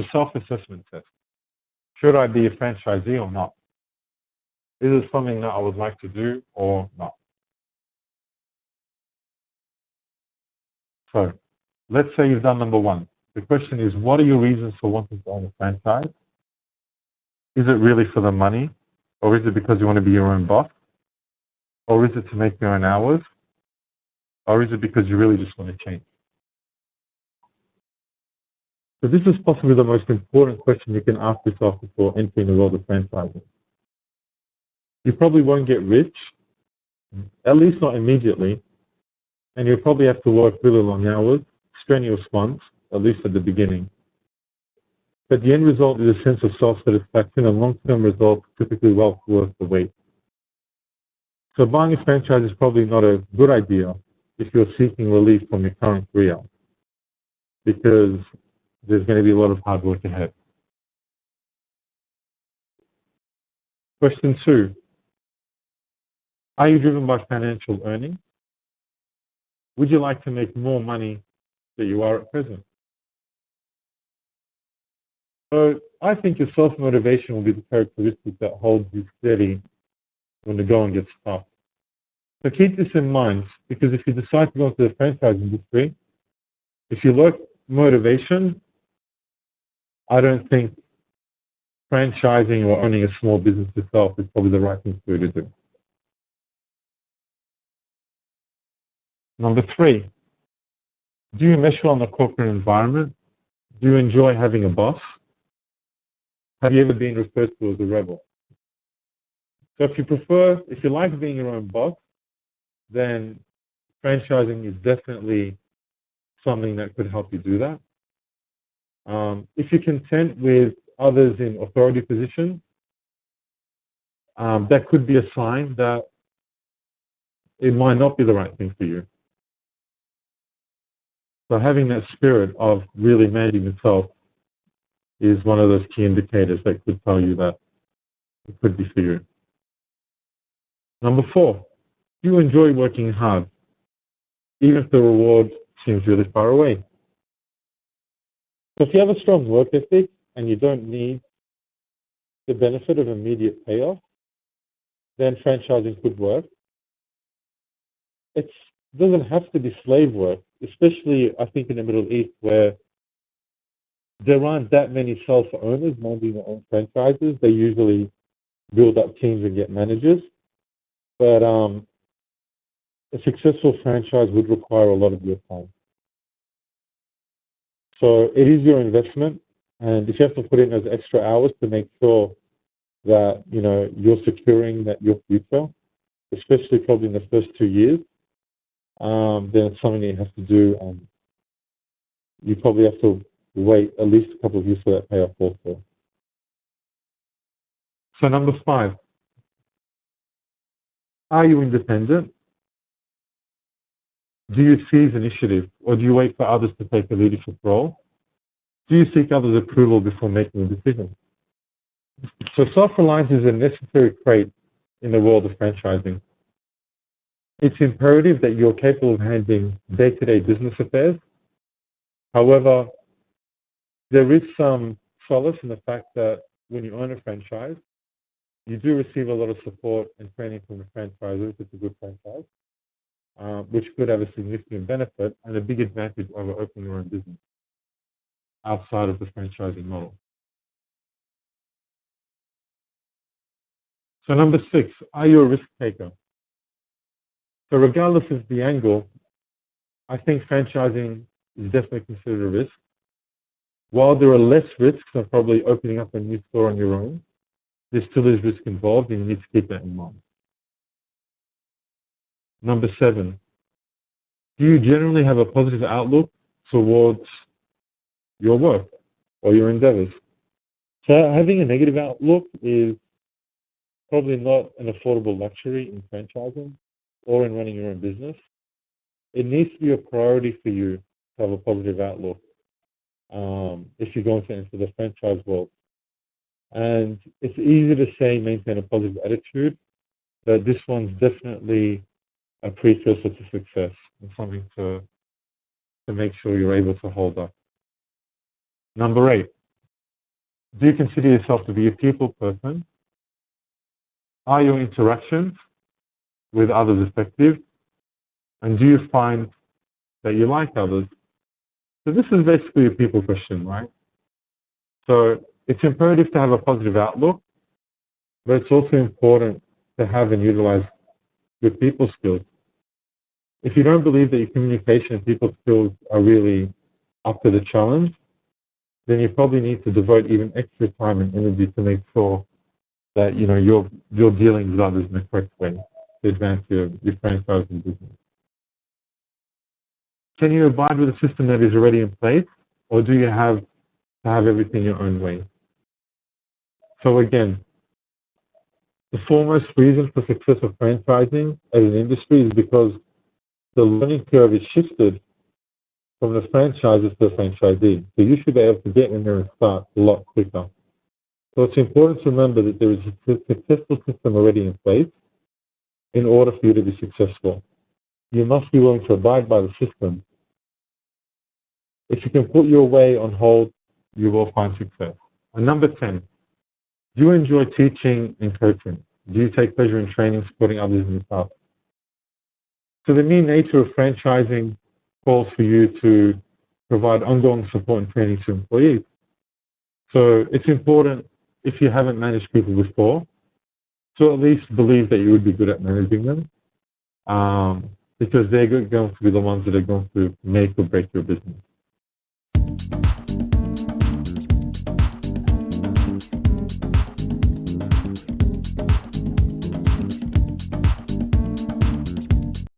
a self-assessment test. Should I be a franchisee or not? Is it something that I would like to do or not? So let's say you've done number one. The question is, what are your reasons for wanting to own a franchise? Is it really for the money? Or is it because you want to be your own boss? Or is it to make your own hours? Or is it because you really just want to change? So this is possibly the most important question you can ask yourself before entering the world of franchising. You probably won't get rich, at least not immediately, and you'll probably have to work really long hours, strenuous ones, at least at the beginning. But the end result is a sense of self-satisfaction, and long-term results typically well worth the wait. So buying a franchise is probably not a good idea if you're seeking relief from your current career, because there's going to be a lot of hard work ahead. Question 2. Are you driven by financial earnings? Would you like to make more money than you are at present? So I think your self-motivation will be the characteristic that holds you steady when the going gets tough. So keep this in mind, because if you decide to go into the franchise industry, if you lack motivation, I don't think franchising or owning a small business yourself is probably the right thing for you to do. Number 3, do you mesh well in the corporate environment? Do you enjoy having a boss? Have you ever been referred to as a rebel? So if you like being your own boss, then franchising is definitely something that could help you do that. If you're content with others in authority positions, that could be a sign that it might not be the right thing for you. So having that spirit of really managing yourself is one of those key indicators that could tell you that it could be for you. Number 4, do you enjoy working hard, even if the reward seems really far away? So if you have a strong work ethic and you don't need the benefit of immediate payoff, then franchising could work. It doesn't have to be slave work, especially I think in the Middle East, where there aren't that many self-owners managing their own franchises. They usually build up teams and get managers. But a successful franchise would require a lot of your time. So it is your investment, and if you have to put in those extra hours to make sure that you're securing your future, especially probably in the first 2 years, then it's something that you have to do, and you probably have to wait at least a couple of years for that payoff also. So number 5, are you independent? Do you seize initiative, or do you wait for others to take a leadership role? Do you seek others' approval before making a decision? So self-reliance is a necessary trait in the world of franchising. It's imperative that you're capable of handling day-to-day business affairs. However, there is some solace in the fact that when you own a franchise, you do receive a lot of support and training from the franchisor if it's a good franchise, which could have a significant benefit and a big advantage over opening your own business outside of the franchising model. So number 6, are you a risk taker? So regardless of the angle, I think franchising is definitely considered a risk. While there are less risks than probably opening up a new store on your own, there still is risk involved, and you need to keep that in mind. Number 7, do you generally have a positive outlook towards your work or your endeavors? So having a negative outlook is probably not an affordable luxury in franchising or in running your own business. It needs to be a priority for you to have a positive outlook if you're going to enter the franchise world. And it's easy to say maintain a positive attitude, but this one's definitely a precursor to success and something to make sure you're able to hold up. Number 8, Do you consider yourself to be a people person? Are your interactions with others effective? And do you find that you like others? So this is basically a people question, right? So it's imperative to have a positive outlook, but it's also important to have and utilize good people skills. If you don't believe that your communication and people skills are really up to the challenge, then you probably need to devote even extra time and energy to make sure that you're dealing with others in the correct way to advance your franchising business. Can you abide with a system that is already in place, or do you have to have everything your own way? So again, the foremost reason for success of franchising as an industry is because the learning curve is shifted from the franchises to the franchisee. So you should be able to get in there and start a lot quicker. So it's important to remember that there is a successful system already in place in order for you to be successful. You must be willing to abide by the system. If you can put your way on hold, you will find success. And number 10, do you enjoy teaching and coaching? Do you take pleasure in training, supporting others in your path? So the mere nature of franchising calls for you to provide ongoing support and training to employees. So it's important, if you haven't managed people before, to at least believe that you would be good at managing them, because they're going to be the ones that are going to make or break your business.